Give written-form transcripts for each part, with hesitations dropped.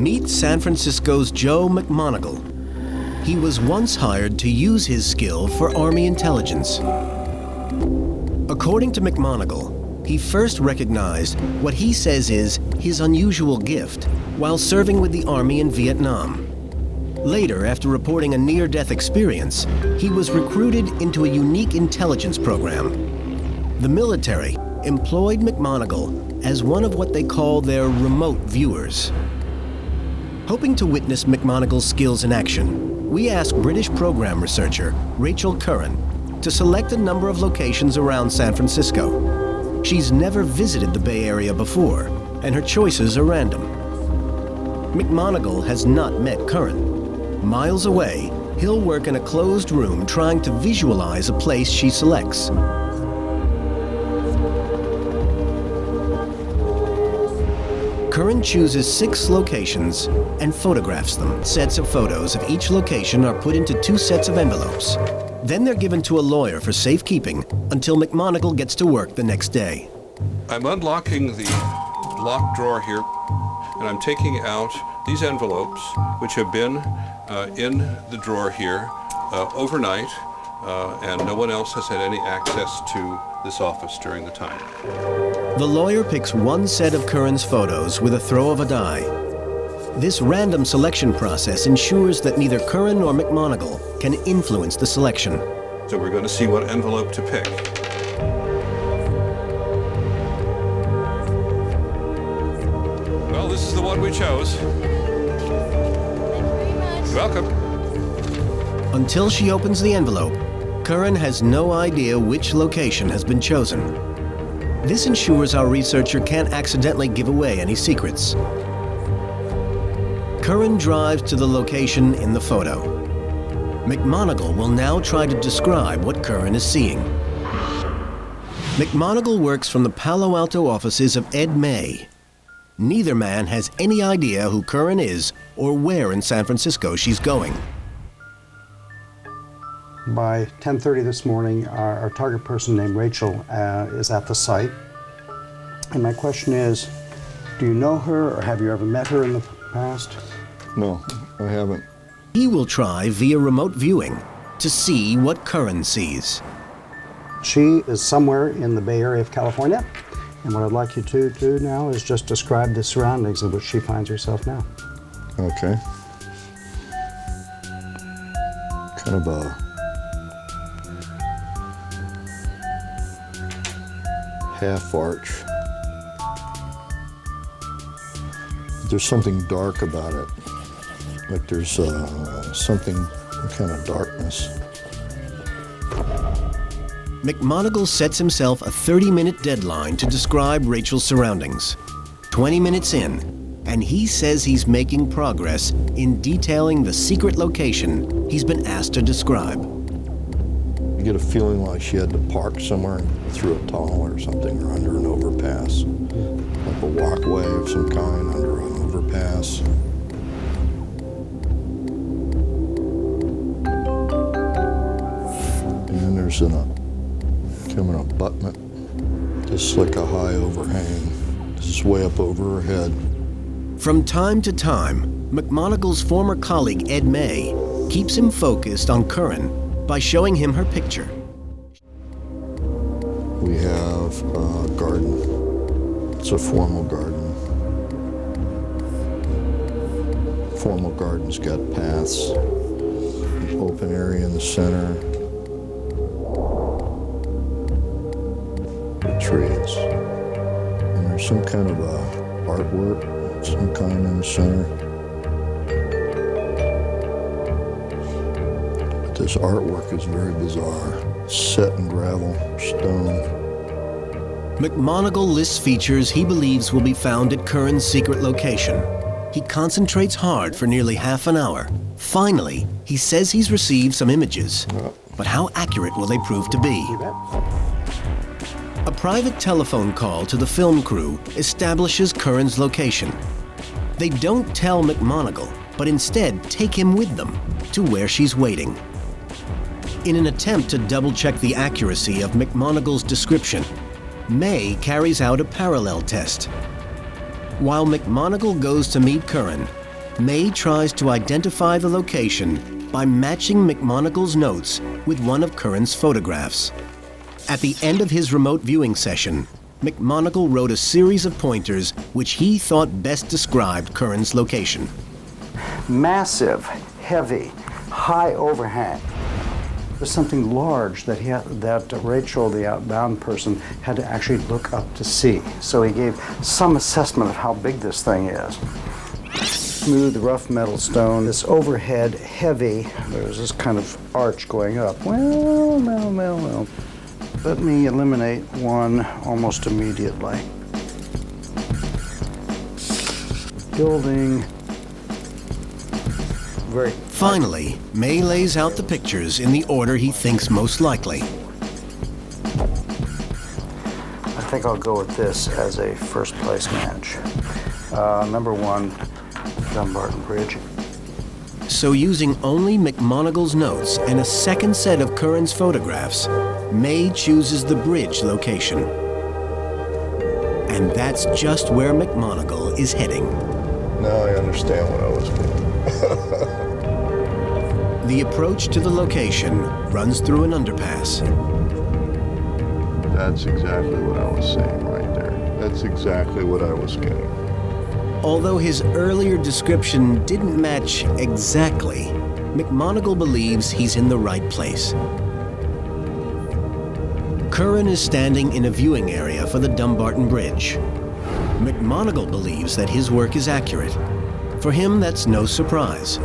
Meet San Francisco's Joe McMoneagle. He was once hired to use his skill for Army intelligence. According to McMoneagle, he first recognized what he says is his unusual gift while serving with the Army in Vietnam. Later, after reporting a near-death experience, he was recruited into a unique intelligence program. The military employed McMoneagle as one of what they call their remote viewers. Hoping to witness McMoneagle's skills in action, we asked British program researcher Rachel Curran to select a number of locations around San Francisco. She's never visited the Bay Area before, and her choices are random. McMoneagle has not met Curran. Miles away, he'll work in a closed room trying to visualize a place she selects. Curran chooses 6 locations and photographs them. Sets of photos of each location are put into 2 sets of envelopes. Then they're given to a lawyer for safekeeping until McMoneagle gets to work the next day. I'm unlocking the locked drawer here, and I'm taking out these envelopes, which have been in the drawer here overnight, and no one else has had any access to this office during the time. The lawyer picks 1 set of Curran's photos with a throw of a die. This random selection process ensures that neither Curran nor McMoneagle can influence the selection. So we're going to see what envelope to pick. Well, this is the one we chose. You're welcome. Until she opens the envelope, Curran has no idea which location has been chosen. This ensures our researcher can't accidentally give away any secrets. Curran drives to the location in the photo. McMoneagle will now try to describe what Curran is seeing. McMoneagle works from the Palo Alto offices of Ed May. Neither man has any idea who Curran is or where in San Francisco she's going. By 10:30 this morning, our target person named Rachel is at the site. And my question is, do you know her or have you ever met her in the past? No, I haven't. He will try via remote viewing to see what Curran sees. She is somewhere in the Bay Area of California. And what I'd like you to do now is just describe the surroundings in which she finds herself now. Okay. Kind of a half arch. There's something dark about it. Like there's something kind of darkness. McMoneagle sets himself a 30-minute deadline to describe Rachel's surroundings. 20 minutes in, and he says he's making progress in detailing the secret location he's been asked to describe. You get a feeling like she had to park somewhere through a tunnel or something, or under an overpass. Like a walkway of some kind under an overpass. And then there's kind of an abutment, just like a high overhang. This is way up over her head. From time to time, McMoneagle's former colleague Ed May keeps him focused on Curran by showing him her picture. We have a garden. It's a formal garden. Formal garden's got paths, an open area in the center, with trees. And there's some kind of artwork, some kind in the center. But this artwork is very bizarre. Set in gravel, stone. McMoneagle lists features he believes will be found at Curran's secret location. He concentrates hard for nearly half an hour. Finally, he says he's received some images. But how accurate will they prove to be? A private telephone call to the film crew establishes Curran's location. They don't tell McMoneagle, but instead take him with them to where she's waiting. In an attempt to double-check the accuracy of McMoneagle's description, May carries out a parallel test. While McMoneagle goes to meet Curran, May tries to identify the location by matching McMoneagle's notes with one of Curran's photographs. At the end of his remote viewing session, McMoneagle wrote a series of pointers which he thought best described Curran's location. Massive, heavy, high overhang. There's something large that Rachel, the outbound person, had to actually look up to see. So he gave some assessment of how big this thing is. Smooth, rough metal stone, this overhead, heavy, there's this kind of arch going up. Well. Let me eliminate one almost immediately. Building. Very. Finally, May lays out the pictures in the order he thinks most likely. I think I'll go with this as a first place match. Number 1, Dumbarton Bridge. So using only McMoneagle's notes and a second set of Curran's photographs, May chooses the bridge location. And that's just where McMoneagle is heading. Now I understand what I was getting. The approach to the location runs through an underpass. That's exactly what I was saying right there. That's exactly what I was getting. Although his earlier description didn't match exactly, McMoneagle believes he's in the right place. Curran is standing in a viewing area for the Dumbarton Bridge. McMoneagle believes that his work is accurate. For him, that's no surprise.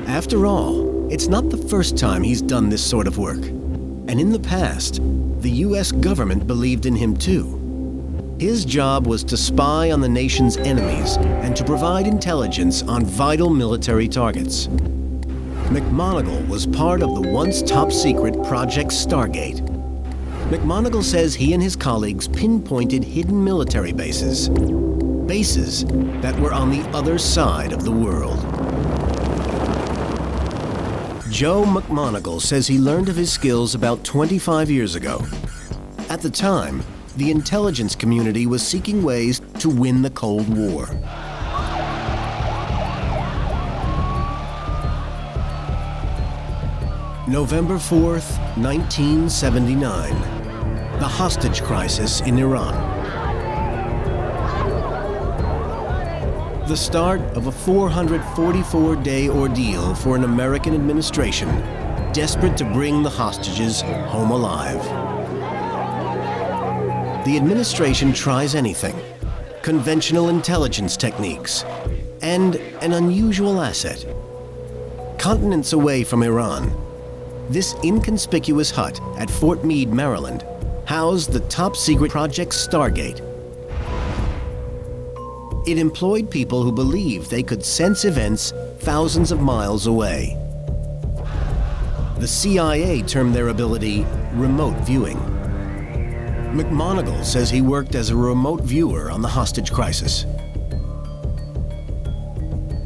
After all, it's not the first time he's done this sort of work. And in the past, the US government believed in him too. His job was to spy on the nation's enemies and to provide intelligence on vital military targets. McMoneagle was part of the once top-secret Project Stargate. McMoneagle says he and his colleagues pinpointed hidden military bases. Bases that were on the other side of the world. Joe McMoneagle says he learned of his skills about 25 years ago. At the time, the intelligence community was seeking ways to win the Cold War. November 4th, 1979. The hostage crisis in Iran. The start of a 444-day ordeal for an American administration desperate to bring the hostages home alive. The administration tries anything: conventional intelligence techniques, and an unusual asset. Continents away from Iran, this inconspicuous hut at Fort Meade, Maryland, housed the top-secret Project Stargate. It employed people who believed they could sense events thousands of miles away. The CIA termed their ability remote viewing. McMoneagle says he worked as a remote viewer on the hostage crisis.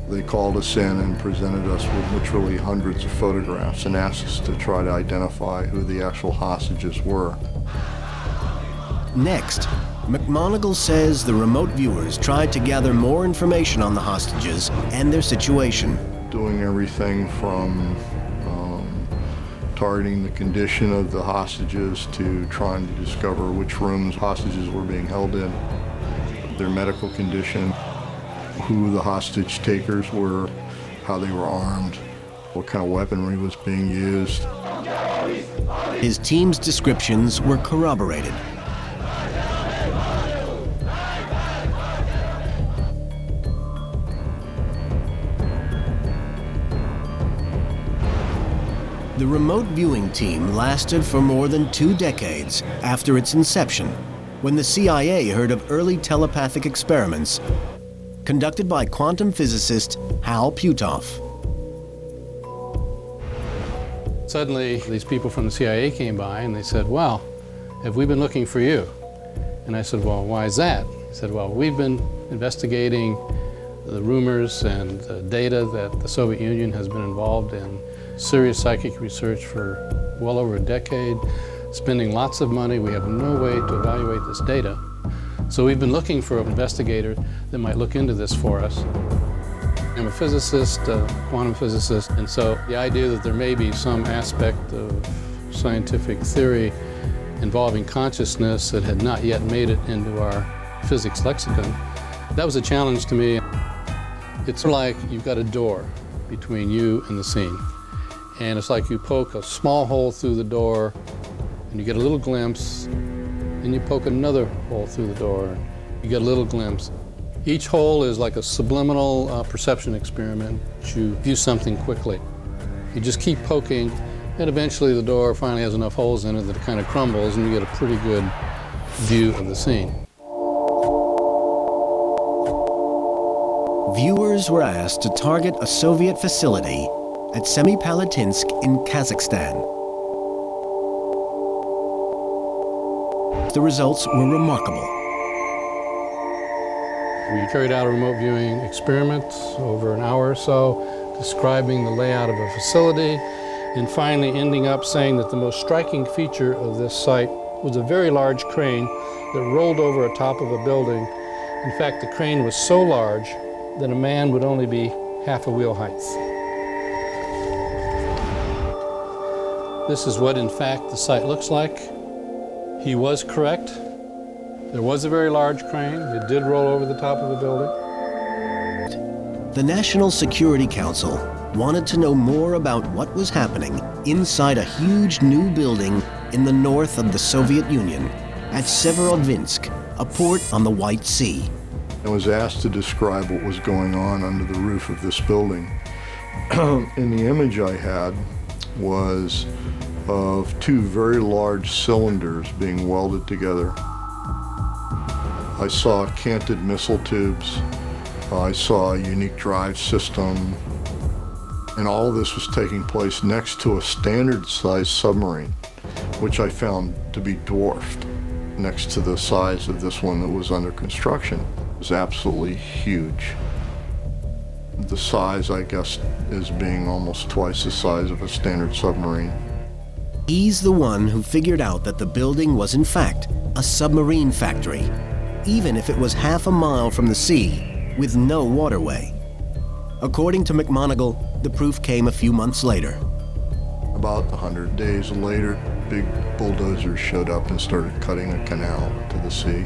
They called us in and presented us with literally hundreds of photographs and asked us to try to identify who the actual hostages were. Next, McMoneagle says the remote viewers tried to gather more information on the hostages and their situation. Doing everything from targeting the condition of the hostages to trying to discover which rooms hostages were being held in, their medical condition, who the hostage takers were, how they were armed, what kind of weaponry was being used. His team's descriptions were corroborated. The remote viewing team lasted for more than 2 decades after its inception, when the CIA heard of early telepathic experiments conducted by quantum physicist Hal Puthoff. Suddenly, these people from the CIA came by and they said, "Well, have we been looking for you?" And I said, "Well, why is that?" He said, "Well, we've been investigating the rumors and the data that the Soviet Union has been involved in serious psychic research for well over a decade, spending lots of money. We have no way to evaluate this data. So we've been looking for an investigator that might look into this for us." I'm a physicist, quantum physicist, and so the idea that there may be some aspect of scientific theory involving consciousness that had not yet made it into our physics lexicon, that was a challenge to me. It's like you've got a door between you and the scene. And it's like you poke a small hole through the door and you get a little glimpse, and you poke another hole through the door, and you get a little glimpse. Each hole is like a subliminal perception experiment. You view something quickly. You just keep poking, and eventually the door finally has enough holes in it that it kind of crumbles, and you get a pretty good view of the scene. Viewers were asked to target a Soviet facility at Semipalatinsk in Kazakhstan. The results were remarkable. We carried out a remote viewing experiment over an hour or so, describing the layout of a facility, and finally ending up saying that the most striking feature of this site was a very large crane that rolled over the top of a building. In fact, the crane was so large that a man would only be half a wheel height. This is what, in fact, the site looks like. He was correct. There was a very large crane. It did roll over the top of the building. The National Security Council wanted to know more about what was happening inside a huge new building in the north of the Soviet Union at Severodvinsk, a port on the White Sea. I was asked to describe what was going on under the roof of this building. And the image I had was of two very large cylinders being welded together. I saw canted missile tubes. I saw a unique drive system. And all of this was taking place next to a standard-sized submarine, which I found to be dwarfed next to the size of this one that was under construction. It was absolutely huge. The size, I guess, is being almost twice the size of a standard submarine. He's the one who figured out that the building was in fact a submarine factory, even if it was half a mile from the sea with no waterway. According to McMoneagle, the proof came a few months later. About 100 days later, big bulldozers showed up and started cutting a canal to the sea.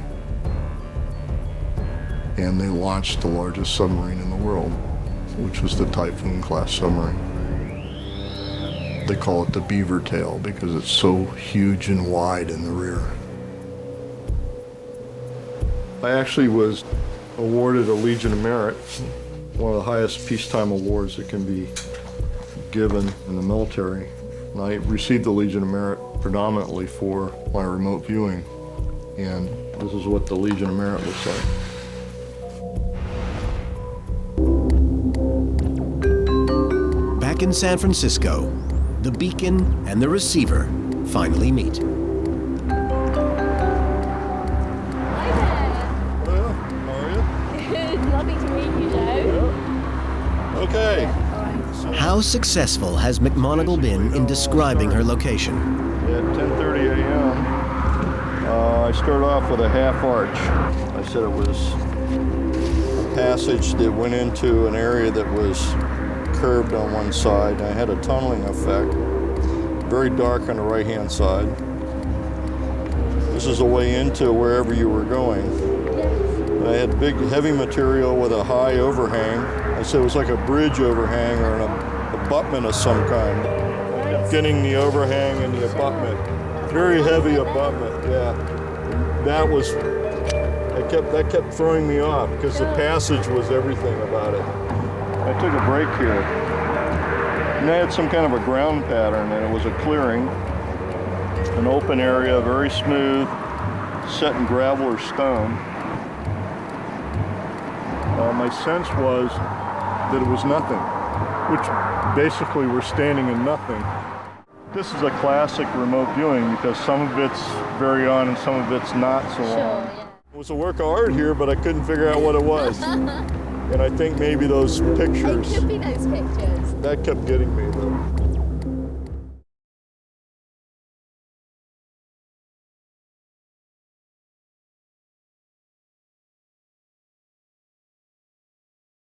And they launched the largest submarine in the world, which was the Typhoon-class submarine. They call it the beaver tail because it's so huge and wide in the rear. I actually was awarded a Legion of Merit, one of the highest peacetime awards that can be given in the military. And I received the Legion of Merit predominantly for my remote viewing. And this is what the Legion of Merit looks like. Back in San Francisco, the beacon and the receiver finally meet. How are you? Good, lovely to meet you, Joe. Okay. How successful has McMoneagle been in describing her location? At 10:30 a.m., I started off with a half arch. I said it was a passage that went into an area that was curved on one side. I had a tunneling effect, very dark on the right-hand side. This is a way into wherever you were going. And I had big, heavy material with a high overhang. I said it was like a bridge overhang or an abutment of some kind. Getting the overhang and the abutment. Very heavy abutment, yeah. That kept throwing me off because the passage was everything about it. I took a break here, and I had some kind of a ground pattern, and it was a clearing, an open area, very smooth, set in gravel or stone. My sense was that it was nothing, which basically we're standing in nothing. This is a classic remote viewing because some of it's very on and some of it's not so on. Yeah. It was a work of art here, but I couldn't figure out what it was. And I think maybe those pictures, It could be those pictures. that kept getting me though.